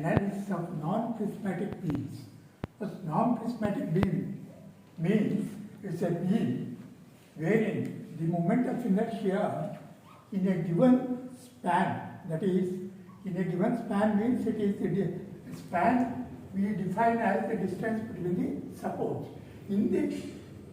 analysis of non-prismatic beams. First, non-prismatic beam means it's a beam wherein the moment of inertia in a given span, that is, in a given span means it is the span we define as the distance between the supports. In the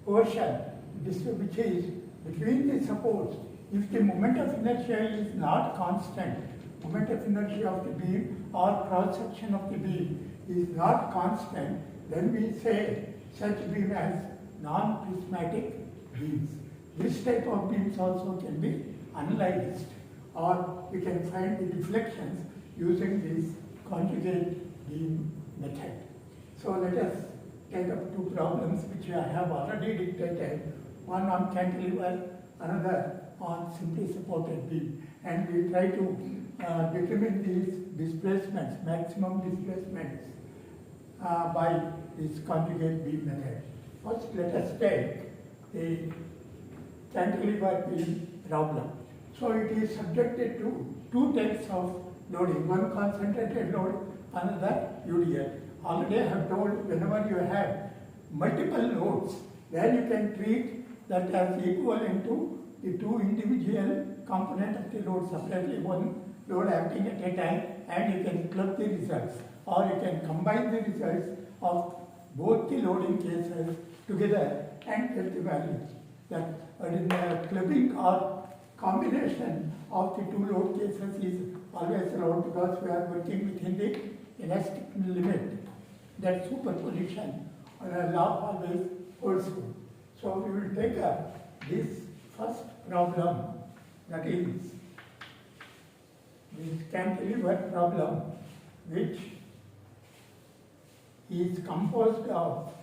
portion which is between the supports, if the moment of inertia is not constant, moment of inertia of the beam or cross section of the beam is not constant, then we say such beam as non-prismatic beams. This type of beams also can be analyzed, or we can find the deflections using this conjugate beam method. So let us take up two problems which I have already dictated, one on cantilever, another on simply supported beam, and we try to determine these displacements, maximum displacements by this conjugate beam method. First, let us take the cantilever beam problem. So it is subjected to two types of loading, one concentrated load, another UDL. Already I have told, whenever you have multiple loads, then you can treat that as equivalent to the two individual components of the load separately, one load acting at a time, and you can club the results, or you can combine the results of both the loading cases together and get the value. That in the clubbing or combination of the two load cases is always allowed because we are working within the elastic limit. That superposition law always holds good. So we will take up this first problem, that is this cantilever problem, which is composed of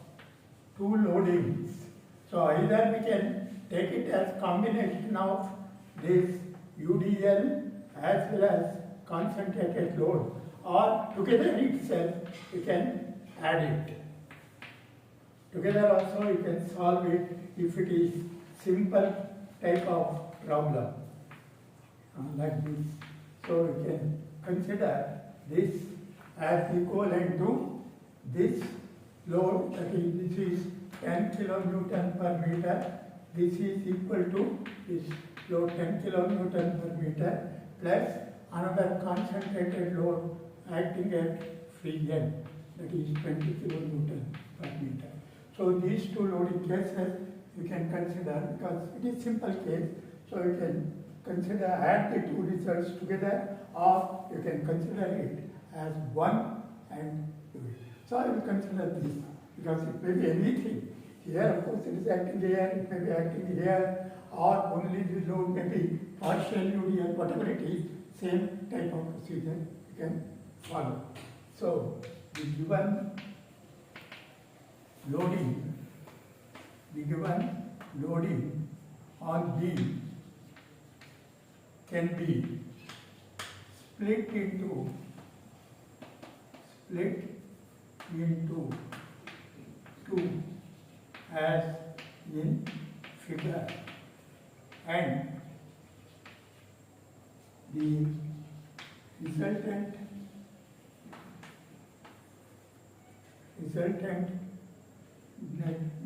two loadings. So either we can take it as combination of this UDL as well as concentrated load, or together itself we can add it. Together also you can solve it if it is simple type of problem like this. So you can consider this as equivalent to this load, that is, this is 10 kilonewton per meter, this is equal to this load 10 kilonewton per meter plus another concentrated load acting at free end, that is 20 kilonewton per meter. So these two loading cases you can consider, because it is simple case, so you can consider add the two results together, or you can consider it as one and do it. So I will consider this, because it may be anything. Here of course it is acting here, it may be acting here, or only the load may be partial UDL, whatever it is, same type of procedure you can follow. So the given loading on B can be split into two as in figure, and the resultant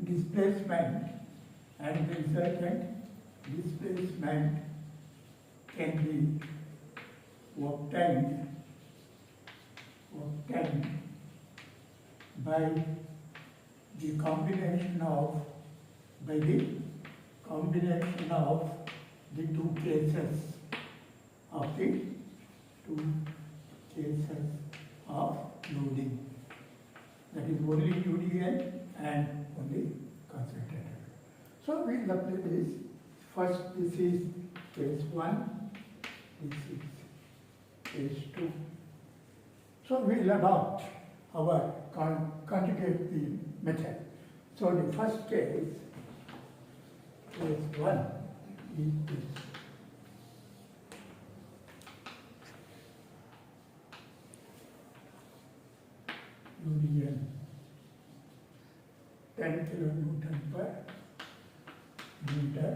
displacement and the resultant displacement can be obtained by the combination of the two cases of loading. That is only UDL and only concentrated. So we will apply this. First, this is case 1, this is case 2. So we will adopt our conjugate beam method. So the first case 1, is this. UDL 10 kilonewton per meter.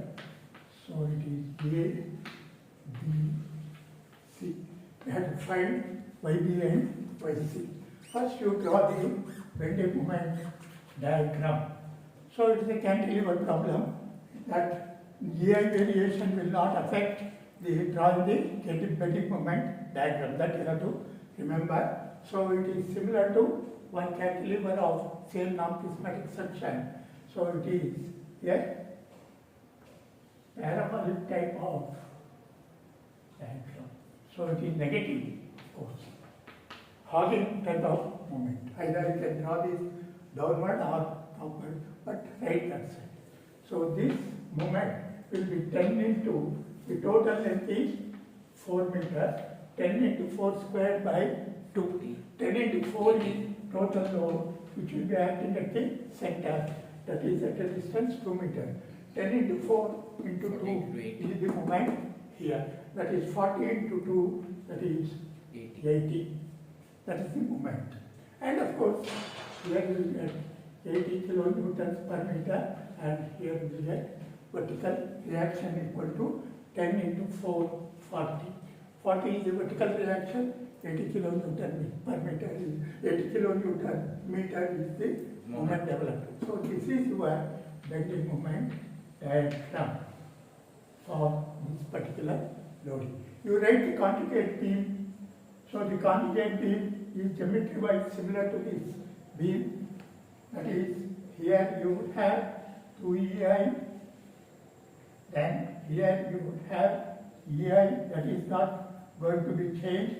So it is A, B, C. We have to find YB and YC. First you draw the bending moment diagram. So it is a cantilever problem that GI variation will not affect the drawing the bending moment diagram. That you have to remember. So it is similar to one cantilever of same non-prismatic section. So it is a parabolic type of diagram. So it is negative, of course. Hogging type of moment. Either you can draw this downward or upward, but right that side. So this moment will be 10 into, the total length is 4 meters, 10 into 4 squared by 2. 10 into 4 is total load which will be acting at the center, that is at a distance 2 meters. 10 into 4 into 2 is the moment here, that is 40 into 2, that is 80. That is the moment. And of course, here we will get 80 kilonewtons per meter, and here we will get vertical reaction equal to 10 into 4, 40. 40 is the vertical reaction, 80 kilonewton per meter is 80 kilonewton meter is the moment developed. So this is your bending moment diagram for this particular loading. You write the conjugate beam. So the conjugate beam is geometry wise similar to this beam. That is, here you would have 2EI, then here you would have EI, that is not going to be changed.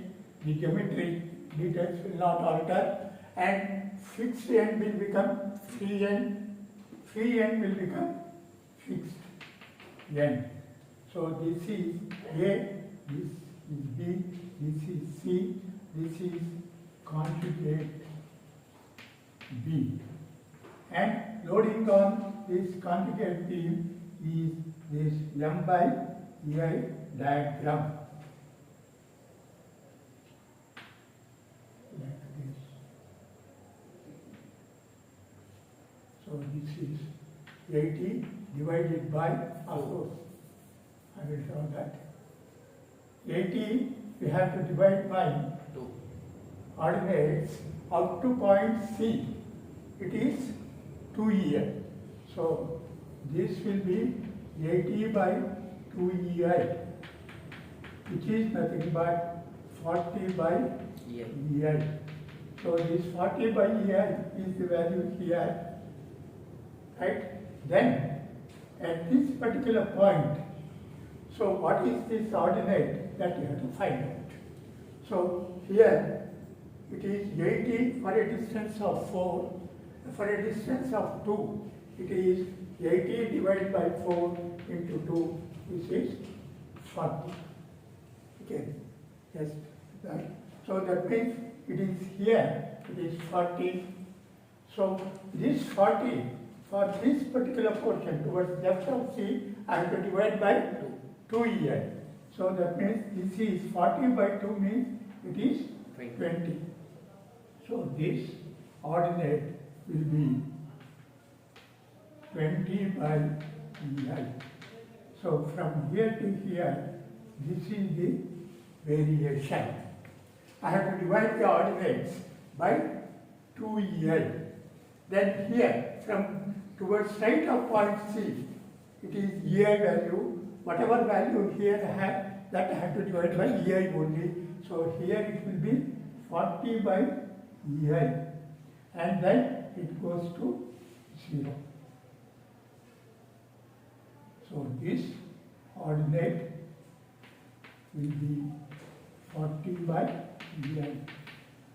The geometry details will not alter, and fixed end will become free end. Free end will become fixed end. So this is A, this is B, this is C, this is conjugate B. And loading on this conjugate beam is this M by EI diagram. Like this. So this is 80 divided by, of course, I will draw that. 80 we have to divide by 2 ordinates up to point C. It is 2 EI. So this will be 80 by 2 EI, which is nothing but 40 by EI. So this 40 by EI is the value here, right? Then at this particular point, so what is this ordinate that you have to find out? So here it is 80 for a distance of 4. For a distance of 2, it is 80 divided by 4 into 2, which is 40. Okay, yes, right. So that means it is here, it is 40. So this 40, for this particular portion towards left of C, I have to divide by 2 EI. So that means this is 40 by 2 means it is 20. So this ordinate will be 20 by EI. So from here to here, this is the variation. I have to divide the ordinates by 2 EI. Then here, from towards right of point C, it is EI value. Whatever value here I have, that I have to divide by EI only. So here it will be 40 by EI. And then it goes to 0. So this ordinate will be 40 by EI.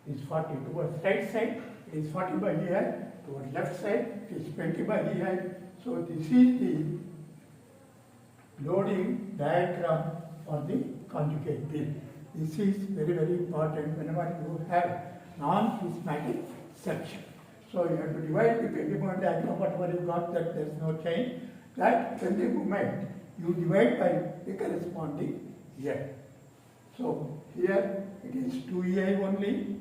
Is 40 towards right side, it is 40 by EI. Towards left side, it is 20 by EI. So this is the loading diagram for the conjugate beam. This is very, very important whenever you have non-prismatic section. So you have to divide the bending moment diagram, whatever you got, that there is no change. That bending moment you divide by the corresponding EI. So here it is 2 EI only,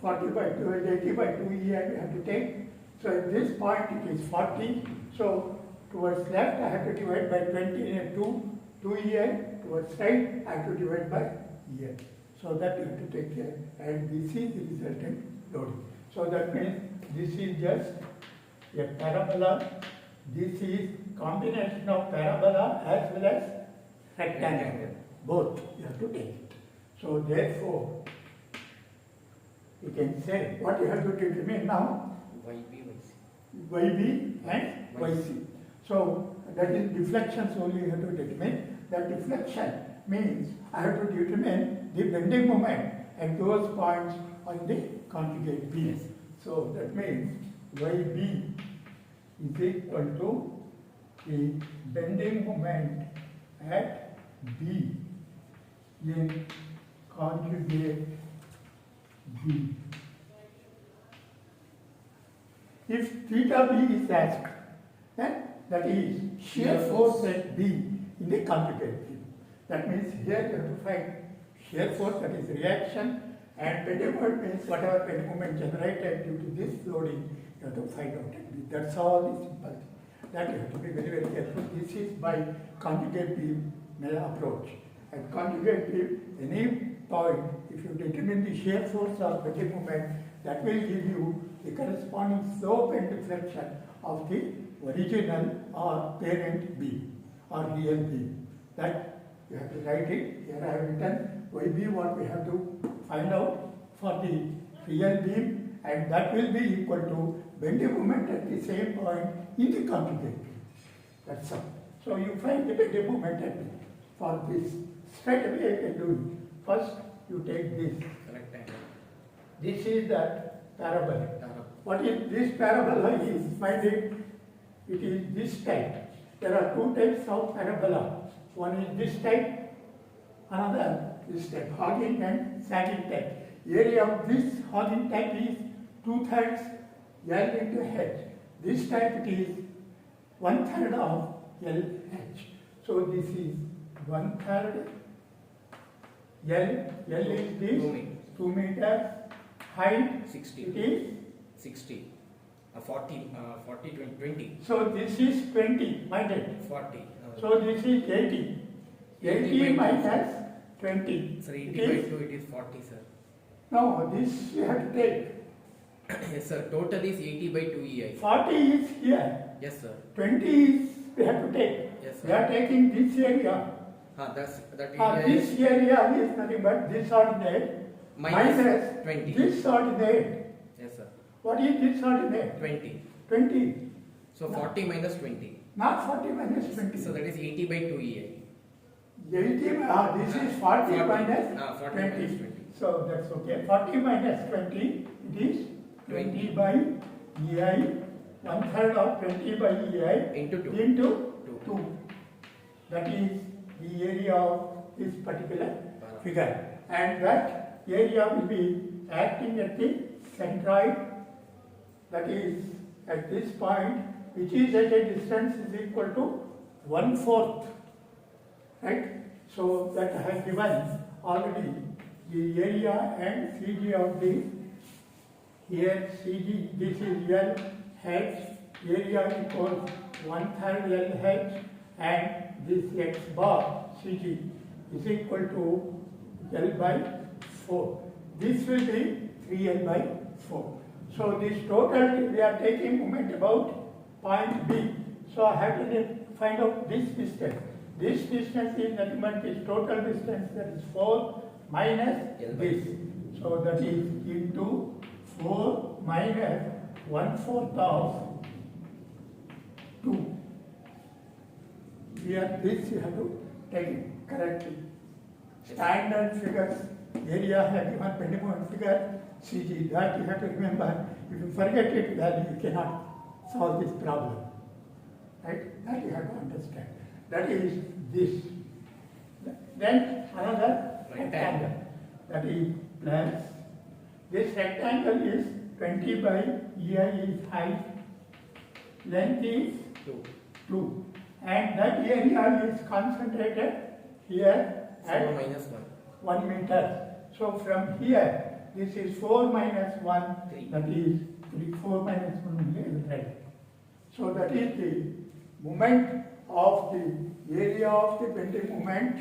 40 by 2, 80 by 2 EI we have to take. So at this point it is 40. So towards left I have to divide by 20 and 2 EI. Towards right I have to divide by EI. So that you have to take care. And this is the resultant loading. So that means this is just a parabola. This is combination of parabola as well as rectangle. Both you have to take it. So therefore, you can say what you have to determine now. YB, YC. YB and YC. So that is deflections only you have to determine. That deflection means I have to determine the bending moment at those points on the conjugate beam. Yes. So that means YB is equal to the bending moment at B in conjugate B. If theta B is asked, then that is shear force at B in the conjugate beam. That means here you have to find shear force, that is reaction, and bending moment means whatever bending moment generated due to this loading, you have to find out at B. That's all the simple thing. That you have to be very, very careful. This is by conjugate beam approach. At conjugate beam, any point, if you determine the shear force or bending moment, that will give you the corresponding slope and deflection of the original or parent beam or real beam. That you have to write it. Here I have written YB what we have to find out for the real beam, and that will be equal to bending moment at the same point in the conjugate beam. That's all. So you find the bending moment at B. For this, straight away you can do it. First you take this. Rectangle. This is that parabola. Parabola. What is this parabola is? Find it. It is this type. There are two types of parabola. One is this type, another this type, hogging and sagging type. Area of this hogging type is 2/3 L into H. This type it is 1/3 of LH. So this is 1/3 L. L is this 2 meters. Height 60. it is 60. 40, 20. so this is 20 minus. 40. So this is 80. 80 minus 20. Sir, It 80 by is, 2, it is 40, sir. no, this you have to take. Yes, sir. Total is 80 by 2 EI. 40 is here. Yes, sir. 20 is we have to take. Yes, sir. We are taking this area. That area This is area is nothing but this ordinate minus 20. this ordinate. Yes, sir. What is this ordinate? 20. 20. So 40 minus 20. Not 40 minus 20. So that is 80 by 2 EI. 80, this is 40 minus 40 20. minus 20. So that's okay. 40 minus 20, it is 20 by EI, 1/3 of 20 by EI Into 2. into Two. 2. That is the area of this particular figure. And that area will be acting at the centroid, that is at this point, which is at a distance is equal to 1/4. Right? So that I have given already the area and CG of the, here CG, this is L H, area equals 1/3 LH, and this X bar CG is equal to L by 4. This will be 3L by 4. So this total, we are taking moment about point B. So I have to find out this distance. This distance is nothing but this total distance, that is 4 minus L by this. So that is into 4 minus 1/4 of 2. Here this you have to take it correctly. Standard figures, area have given bending moment figure, CG, that you have to remember. If you forget it, then you cannot solve this problem. Right? That you have to understand. That is this. Then another rectangle. That is plus. This rectangle is 20 by EI is height. Length is 2. And that area is concentrated here 4 at minus 1 meter. So from here, this is 4 minus 1, 3. that is 3, 4 minus 1 only, right? So that is the moment of the area of the bending moment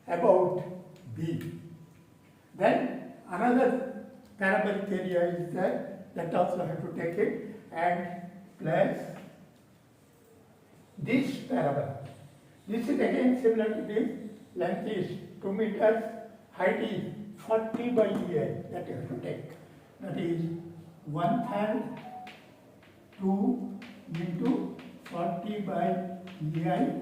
about B. Then another parabolic area is there, that also have to take it, and plus this parabola. This is again similar to this, length is 2 meters, height is 40 by EI, that you have to take. That is 1/3 2 into 40 by EI,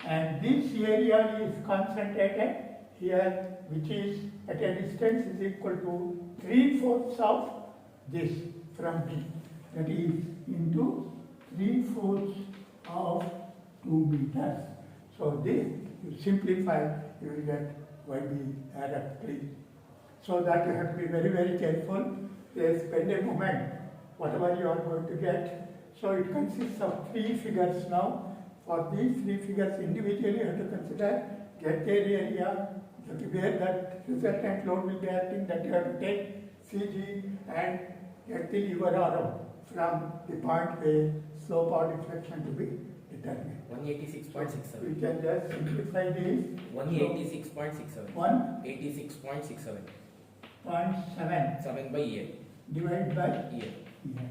and this area is concentrated here, which is at a distance is equal to 3/4 of this from B. That is into 3/4 of 2 meters. So this, you simplify, you will get YB Arab 3. So that you have to be very, very careful. There is pending moment, whatever you are going to get. So it consists of 3 figures now. For these 3 figures individually, you have to consider get their area, where that resultant load will be acting, that you have to take CG and get the lever arm from the point where slope or deflection to be determined. 186.67. We can just simplify this. 186.67. 1.7 7 by EI. divided by EI. EI.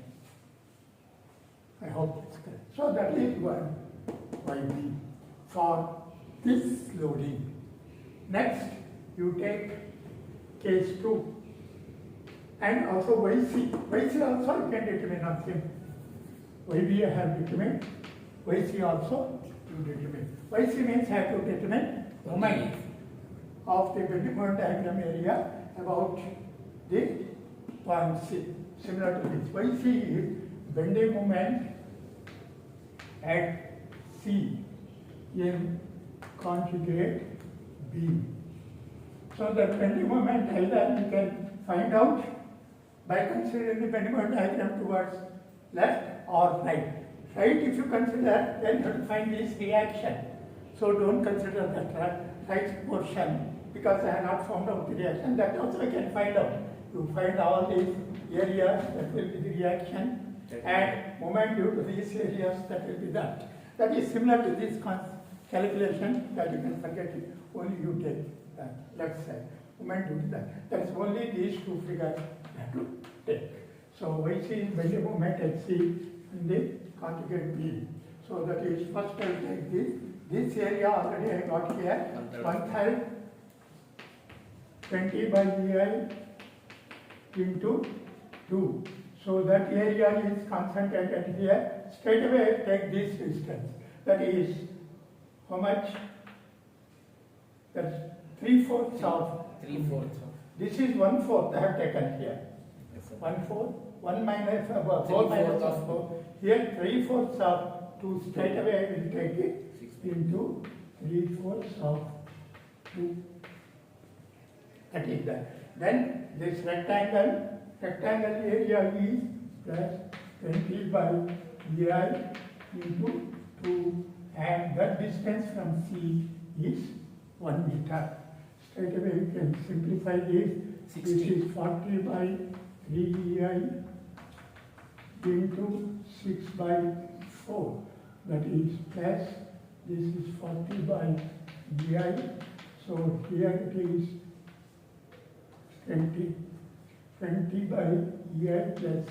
I hope that's correct. So that is one YB for this loading. Next, you take case 2 and also YC. YC also you can determine on same. YB I have determined. YC also you determine. YC means I have to determine moment of the bending moment diagram area about the point C. Similar to this. YC is bending moment at C in conjugate beam. So the bending moment either you can find out by considering the bending moment diagram towards left or right. Right, if you consider, then you have to find this reaction. So don't consider that right portion because I have not found out the reaction. That also I can find out. You find all these areas, that will be the reaction, and moment due to these areas, that will be that. That is similar to this calculation that you can forget it. Only you take that left side. Moment due to that. That is only these 2 figures you have to take. So we see bending moment at C in the conjugate beam. So that is first I will take this. This area already I got here. 1/3 20 by EI into 2. So that area is concentrated here. Straight away take this distance. That is how much? That's 3/4 of. 3/4. This is 1/4 I have taken here. Yes, sir. 1/4. 1 minus 4 3/4 minus of 4. Here 3/4 of 2 straight away I will take it into 3/4 of 2. That is that. Then this rectangle area is plus 20 by EI into 2, and that distance from C is 1 meter. Straight away you can simplify this. 60. This is 40 by 3 EI into 6 by 4. That is plus, this is 40 by EI. So here it is 20 by EI plus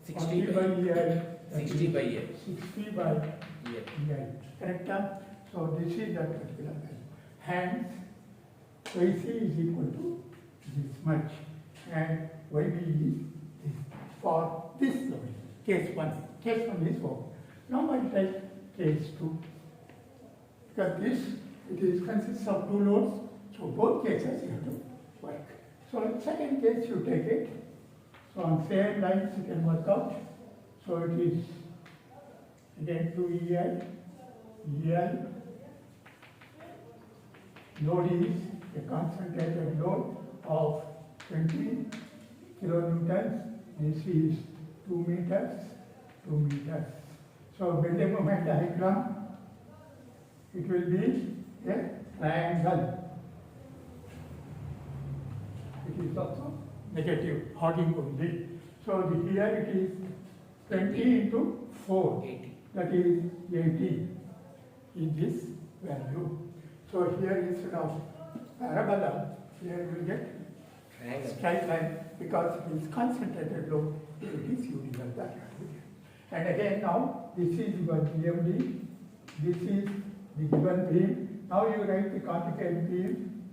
60 40 by EI. 60 by EI. 60 by EI. EI. Correct? So this is that particular value. Hence, YC is equal to this much and YB is this for this loading. Case 1. Case 1 is over. Now I take case 2. Because this, it is consists of 2 loads, so both cases you have to work. So in second case you take it. So on same lines you can work out. So it is again 2 EI. Load is a concentrated load of 20 kilonewtons. This is 2 meters. So bending moment diagram, it will be a triangle. It is also negative, hogging only. So here it is 20 into 4. 80. That is 80 is this value. So here instead of parabola, here we will get Triangle. straight line because it is concentrated load, it is universal. That and again now this is your GMD, this is the given beam. Now you write the conjugate beam,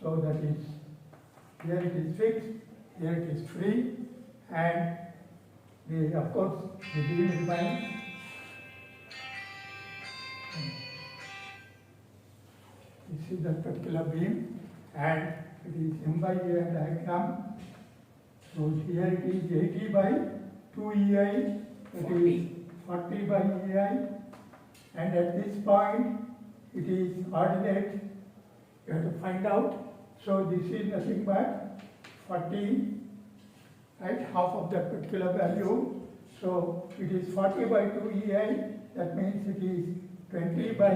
so that is here it is fixed, here it is free, and the of course the beam remains. This is the particular beam, and it is M by A diagram. So here it is 80 by 2 EI, it is 40 by EI, and at this point it is ordinate. You have to find out. So this is nothing but 40, right? Half of that particular value. So it is 40 by 2 EI. That means it is 20 by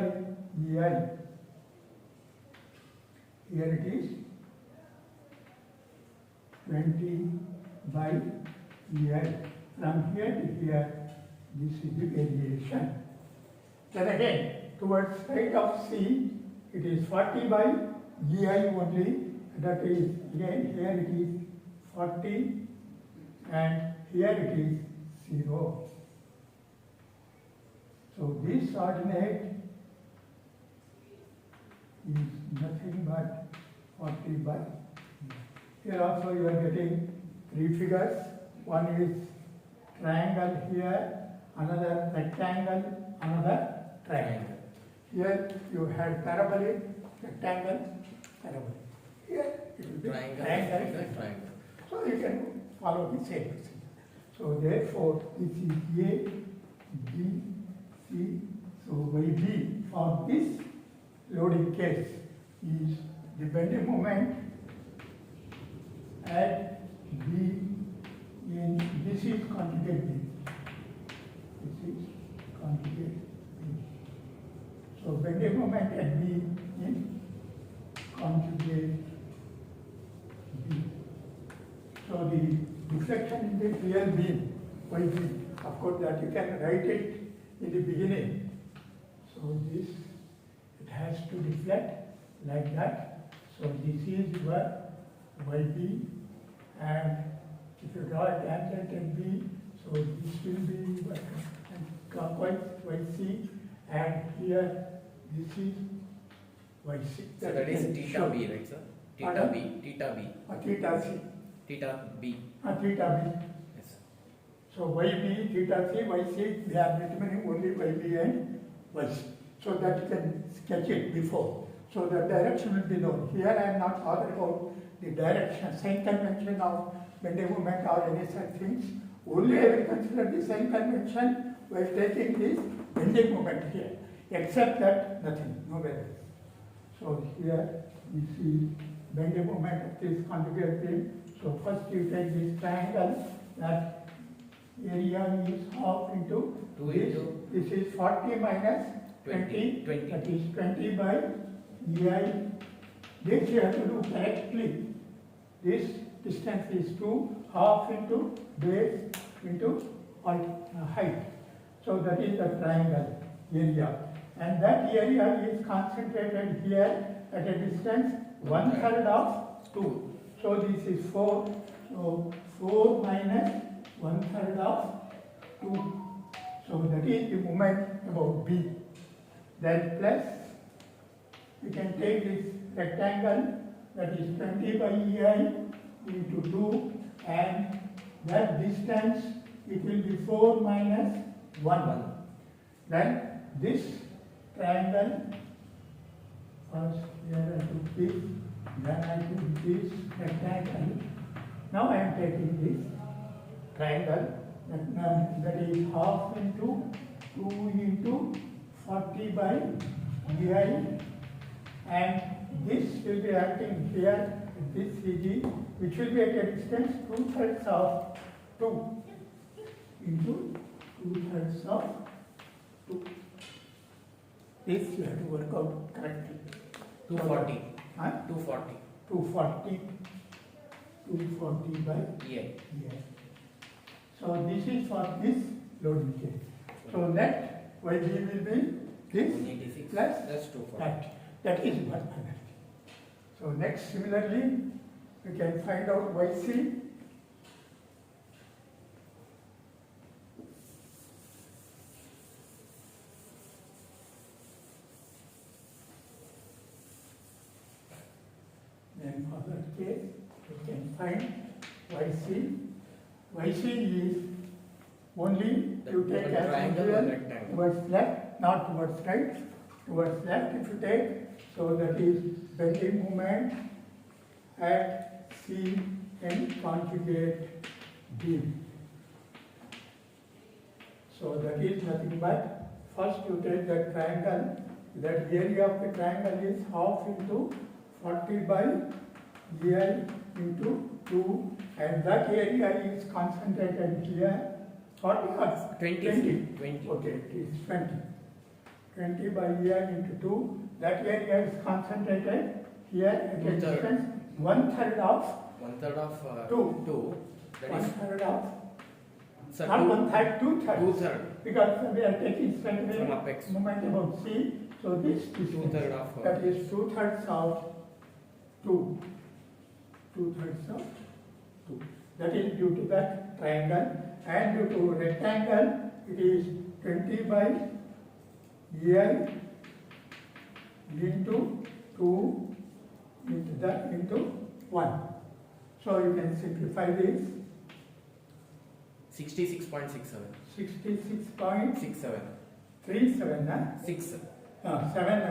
EI. Here it is 20 by EI. From here to here, this is the variation. Then again, towards right of C, it is 40 by EI only. That is, again, here it is 40 and here it is 0. So this ordinate is nothing but 40 by. Here also you are getting three figures. One is triangle here, another rectangle, another triangle. Here you had parabolic, rectangle, parabolic. Here it will be Triangle. triangle. So you can follow the same procedure. So therefore, this is A, B, C. So YB for this loading case is the bending moment at B in this is conjugate B. This is conjugate B. So bending moment at B in conjugate B. So the deflection in the real beam, YB, of course that you can write it in the beginning. So this, it has to deflect like that. So this is your YB, and if you draw a tangent at B, so this will be clockwise YC, and here this is YC. So that is theta B, right, sir? Theta Pardon? B, theta B, Theta C, theta B. theta B. Yes, sir. So YB, theta C, YC, we are determining only YB and YC. So that you can sketch it before. So the direction will be known. Here I am not bothered about the direction, sign convention of bending moment or any such things. Only I will consider the sign convention while taking this bending moment here. Except that nothing, nowhere else. So here we see bending moment of this conjugate beam. So first you take this triangle, that area is half into Two this. into This is 40 minus 20, 20. that is 20 by EI. This you have to do correctly. This distance is 2, half into base into height. So that is the triangle area. And that area is concentrated here at a distance 1/3 of 2. So this is 4. So 4 minus 1/3 of 2. So that is the moment about B. Then plus, we can take this rectangle, that is 20 by EI into 2, and that distance, it will be 4 minus 1. Then this triangle, first here I took this, then I took this rectangle. Now I am taking this triangle, that is half into 2 into 40 by EI, and this will be acting here, this CG, which will be at a distance 2/3 of 2 into 2/3 of 2. This you have to work out correctly. 240. Huh? 240. 240 by EI. EI. So this is for this loading case. So net YG will be this 186 plus plus 240. that. That is work energy. So next, similarly, we can find out YC. Then for that case, we can find YC. YC is only you take as Triangle or usual rectangle? towards left, not towards right. Towards left if you take, so that is bending moment at C in conjugate B. So that is nothing but, first you take that triangle, that area of the triangle is half into 40 by EI into 2, and that area is concentrated here, 40 or 20. Okay, it is 20. 20 by EI into 2, that area is concentrated here at a Two-third. distance 1/3 of, 1/3 of Two. 2. That is 1/3 of, sir, not 2/3. 1/3, 2/3. 2/3 Because we are taking straight from away apex. moment about C, so this distance, 2/3 of that is 2/3 of 2. 2/3 of 2. That is due to that triangle, and due to rectangle, it is 20 by EI into 2 into 1. So you can simplify this, 66.67. 66.37, 6. 7 I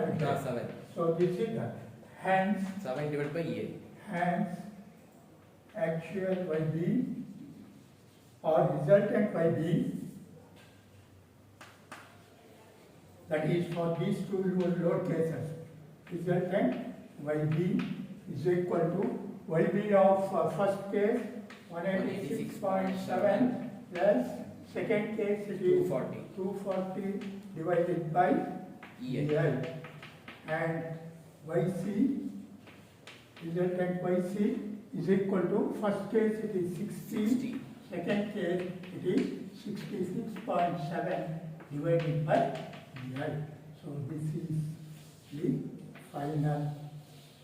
will take. 7. So this is that. Hence, 7 divided by EA. hence actual by B or resultant by B, that is for these two load cases, resultant YB is equal to YB of first case 186.7 plus second case it is 240 divided by EA. EI, and YC, resultant YC is equal to first case it is 60, second case it is 66.7 divided by EI. So this is the final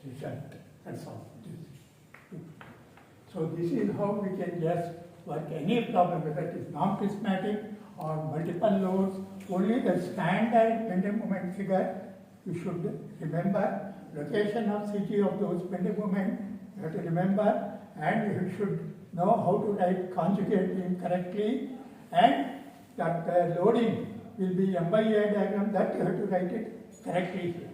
result. That's all. So this is how we can just work any problem, whether it is non-prismatic or multiple loads. Only the standard bending moment figure you should remember. Location of CG of those bending moment you have to remember, and you should know how to write conjugate beam correctly, and that loading will be M by A diagram, that you have to write it correctly here.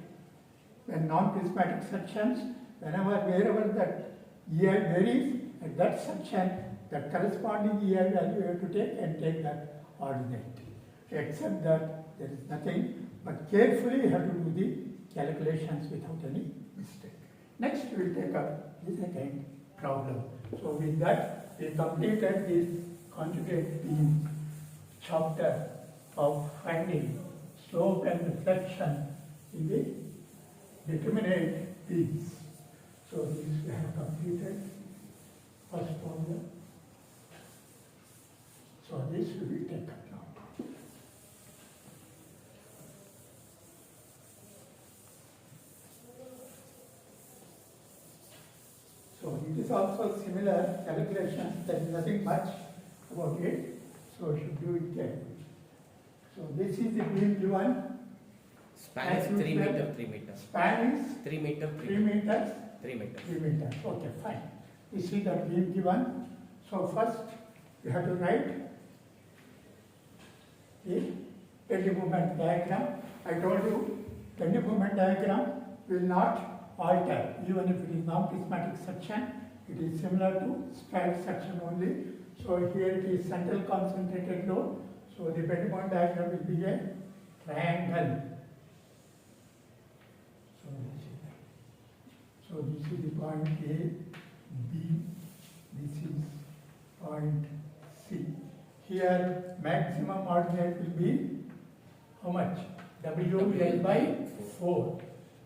When non-prismatic sections, wherever that EI varies, at that section, that corresponding EI value you have to take and take that ordinate. Except that there is nothing, but carefully you have to do the calculations without any mistake. Next we will take up the second problem. So with that, we completed this conjugate beam chapter of finding slope and reflection in the determinate beams. So this we have completed first problem. So this we will take up now. So it is also similar calculations, there is nothing much about it, so you should do it carefully. So this is the beam given, Span is 3 meter, 3 meters. span is 3 meter, 3 meters, 3 meters. 3 meters, okay, fine. You see the beam given, so first you have to write the bending moment diagram. I told you, bending moment diagram will not alter, even if it is non-prismatic section, it is similar to straight section only. So here it is central concentrated load, so the bending moment diagram will be a triangle. So this is the point A, B, this is point C. Here maximum ordinate will be how much? WL by 4.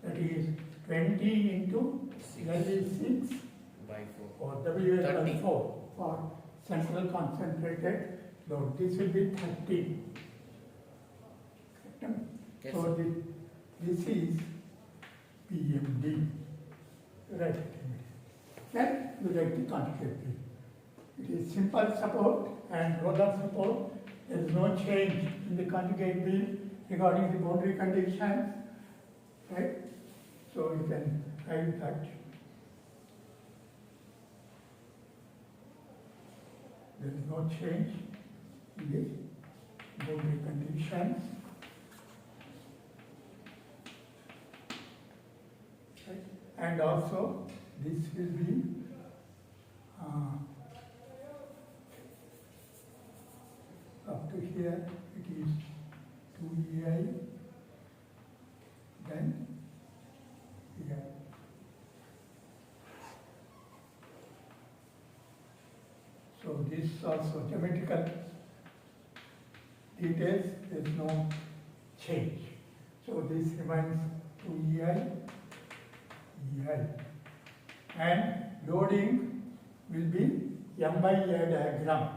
That is 20 into L is 6 By 4. or WL by 30. 4 for central concentrated load. This will be 30. Correct? Yes, So this is PMD. Right. then you write the conjugate beam. It is simple support and roller support. There is no change in the conjugate beam regarding the boundary conditions, right? So you can write that. There is no change in the boundary conditions. Right? And also this will be up to here it is 2EI, then here. So this also geometrical details, there is no change. So this remains 2EI, EI. And loading will be M by A diagram.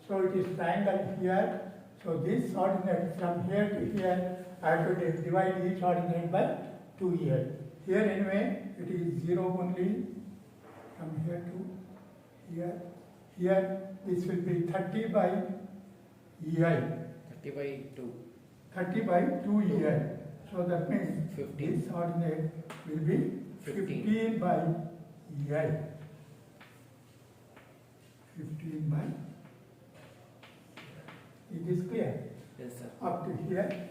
So it is triangle here. So this ordinate from here to here, I have to divide each ordinate by 2 here. Here anyway, it is 0 only from here to here. Here, this will be 30 by EI. 30 by 2. 30 by 2 EI. So that means 15. this ordinate will be 15 by EI. 15 by. It is clear. Yes, sir. Up to here,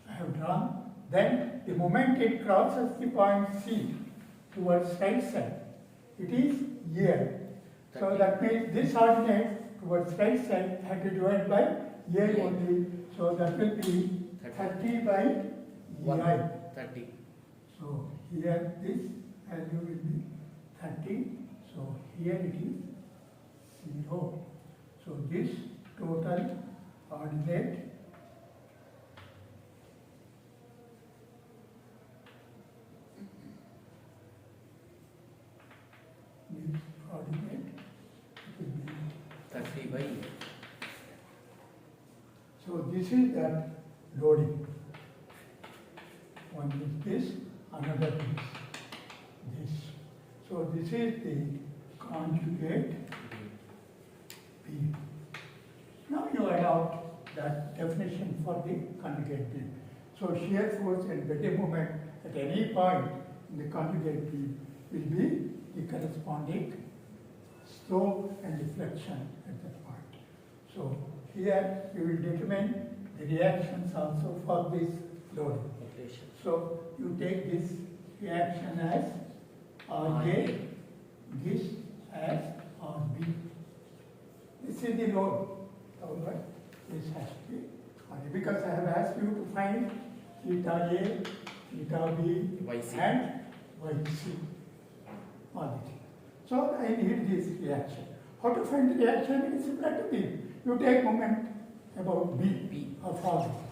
I have drawn. Then the moment it crosses the point C towards right side, it is here. So 30. that means this ordinate towards right side had to divide by A only. So that will be 30 by 1. EI. 30. So here this value will be 30. So here it is 0. So this total ordinate this ordinate will be 30 by 8. so this is that loading. One is this, another is this. So this is the conjugate beam. Now you adopt that definition for the conjugate beam. So shear force and bending moment at any point in the conjugate beam will be the corresponding slope and deflection at that point. So here you will determine the reactions also for this load. So you take this reaction as RA, this as RB. This is the load. However, this has to be RA because I have asked you to find theta A, theta B, YC. and YC. All the things. So I need this reaction. How to find the reaction? It is similar to B. You take moment about B of all.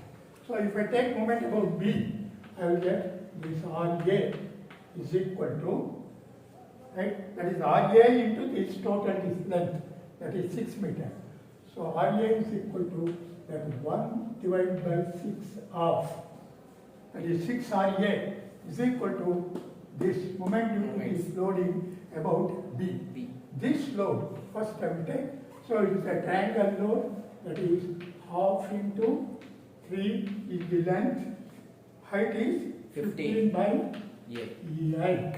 So if I take moment about B, I will get this RA is equal to, right, that is RA into this total this length, that is 6 meters. So RA is equal to that 1 divided by 6 of, that is 6 RA is equal to this moment due to this loading about B. B. This load, first I will take, so it is a triangle load, that is half into 3 is the length, height is 15 by Yeah. EI.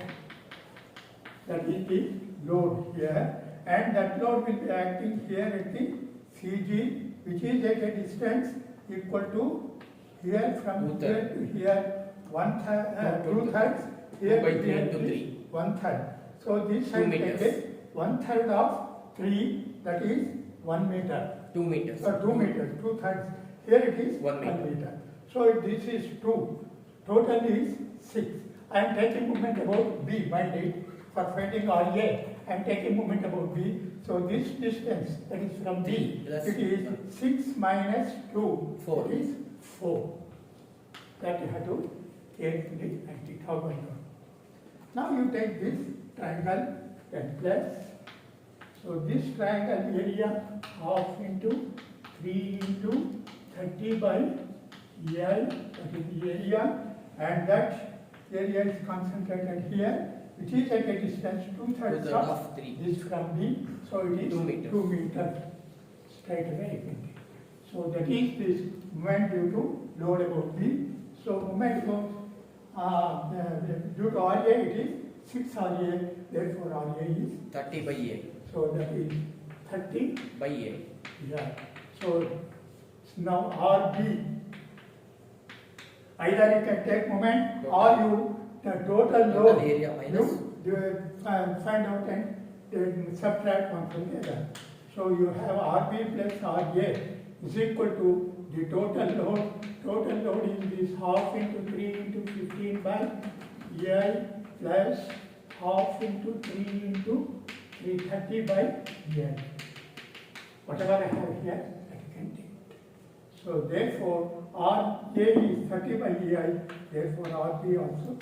That is the load here, and that load will be acting here at the CG, which is at a distance equal to here from here to here 2/3, here 2 by to 3 here into is 3. 1/3. So this 2 side meters. take 1/3 of 3, that is 1 meter. 2 meters. 2 meters, 2/3. Here it is 1 1 meter. meter. So this is 2. Total is 6. I am taking moment about B, mind it. For finding RA, I am taking moment about B. So this distance, that is from B, Plus it is 6 minus 2. 4. It is 4. That you have to take the anti-theta. Now you take this triangle and plus. So this triangle area half into 3 into 30 by EI, that is the area, and that area is concentrated here. which is at a distance 2/3 2/3 of 3. this from B, so it is 2 meters. 2 meters straight away you can take. So that is this moment due to load about B. So moment about due to RA it is 6 RA, therefore RA is, 30 by A. so that is 30. By A. Yeah. So now RB, either you can take moment or you the total Total load area minus. you find out and then subtract one from the other. So you have RB plus RA is equal to the total load. Total load is this half into 3 into 15 by EI plus half into 3 into 330 by EI. Whatever I have here, I can take it. So therefore, RA is 30 by EI, therefore RB also.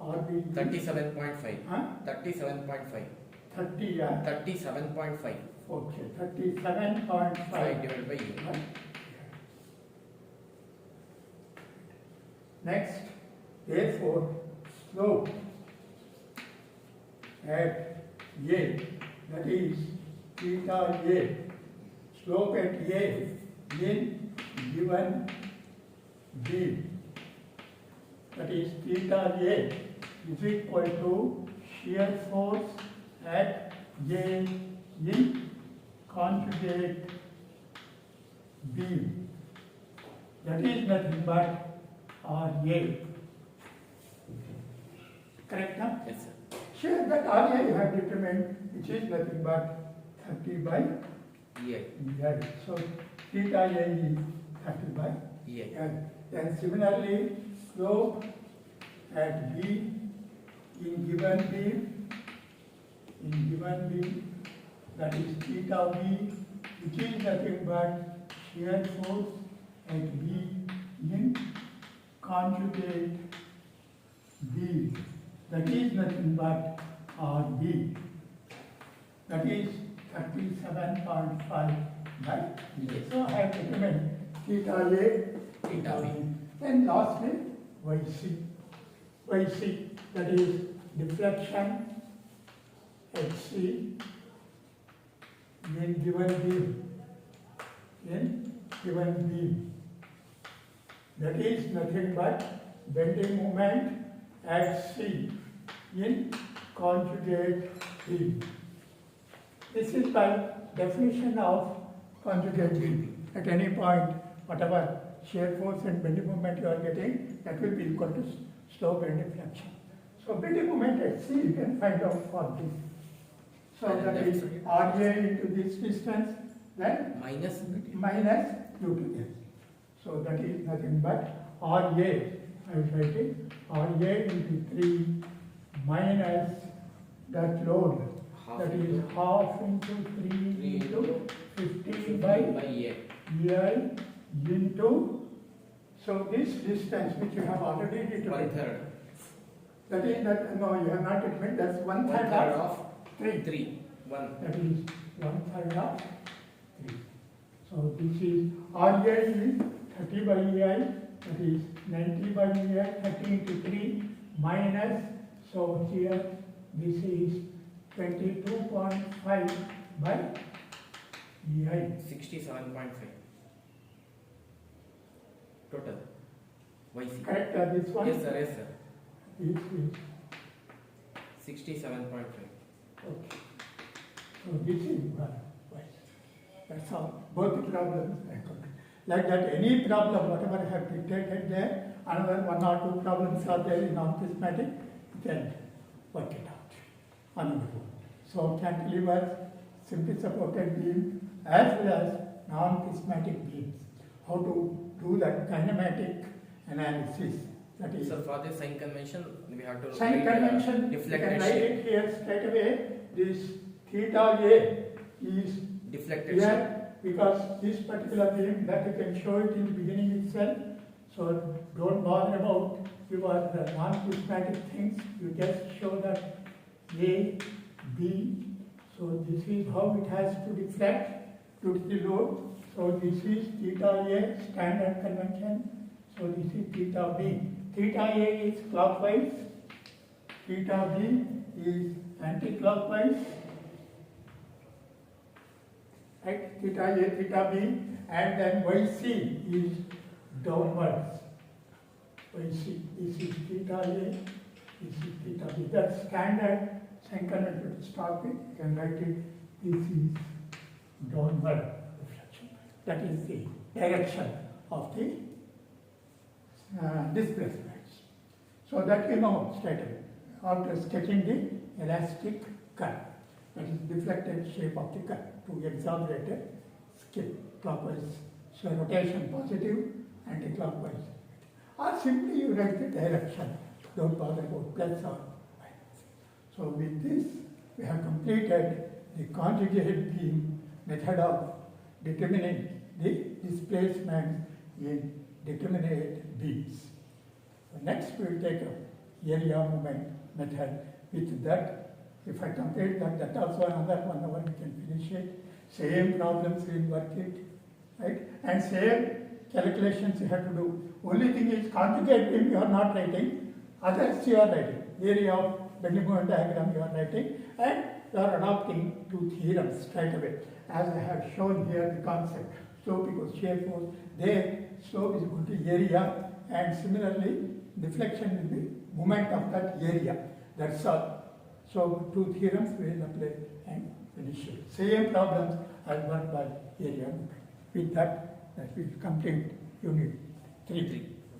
RB is 37.5. Huh? 37.5. 30, yeah. 37.5. Okay, 5 37.5. divided by A. Next, therefore, slope at A, that is theta A, slope at A in given B, that is theta A is equal to shear force at A in conjugate B, that is nothing but RA. Correct, huh? Yes, sir. Sure, that RA you have determined, which is nothing but 30 by EI. EI. So theta A is 30 by EI. EI. Then similarly, slope at B in given B, that is theta B, which is nothing but shear force at B in conjugate B, that is nothing but RB, that is 37.5 by Yes. So I have determined theta A, Theta B. and lastly YC, that is deflection HC in given B, that is nothing but bending moment at C in conjugate B. This is by definition of conjugate B. At any point, whatever shear force and bending moment you are getting, that will be equal to slope and deflection. So bending moment at C you can find out for this. So And that is left RA into this distance, then Minus. minus due to this. So that is nothing but RA, I will write it, RA into 3 minus that load, Half that is into half into 3 3 into into 50 by EI. EI into, so this distance which you have already determined, 1/3. that is not, no, you have not determined, that's 1/3 1/3 of of 3. 3. 1. That is 1/3 of 3. So this is RA is 30 by EI, that is 90 by EI, 30 into 3 minus, so here this is 22.5 by EI. 67.5. Total. YC. Correct, this one? Yes, sir. Yes, sir. This is, 67.5. okay. So this is one. Right. That's all. Both the problems I covered. Like that, any problem, whatever I have dictated there, another 1 or 2 problems are there in non-prismatic, then work it out. Another one. So cantilevers, simply supported beam, as well as non-prismatic beams. How to do that kinematic analysis. That is So for this sign convention, we have to sign write, convention. You deflected can write shape. it here straight away. This theta A is Deflected shape. here because this particular beam that you can show it in the beginning itself. So don't bother about your non-prismatic things. You just show that A, B. So this is how it has to deflect to the load. So this is theta A, standard convention. So this is theta B. Theta A is clockwise theta B is anti-clockwise, right? Theta A, theta B, and then YC is downwards. YC, this is theta A, this is theta B. That's standard Sankarman to start with. You can write it, this is downward reflection. That is the direction of the displacements. So that you know straight away after sketching the elastic curve, that is deflected shape of the curve to exaggerated scale, clockwise, so rotation positive, anti-clockwise. Or simply you write the direction, don't bother about plus or minus. So with this, we have completed the conjugate beam method of determining the displacement in determinate beams. So next we will take up area moment method. With that, if I complete that, that also another 1 hour we can finish it. Same problems we will work it, right? And same calculations you have to do. Only thing is conjugate beam you are not writing, others you are writing. Area of bending moment diagram you are writing, and you are adopting two theorems straight away. As I have shown here the concept, slope equals shear force, there slope is equal to area, and similarly deflection will be moment of that area. That's all. So two theorems we will apply and finish it. Same problems as worked by area moment. With that, we complete unit 3.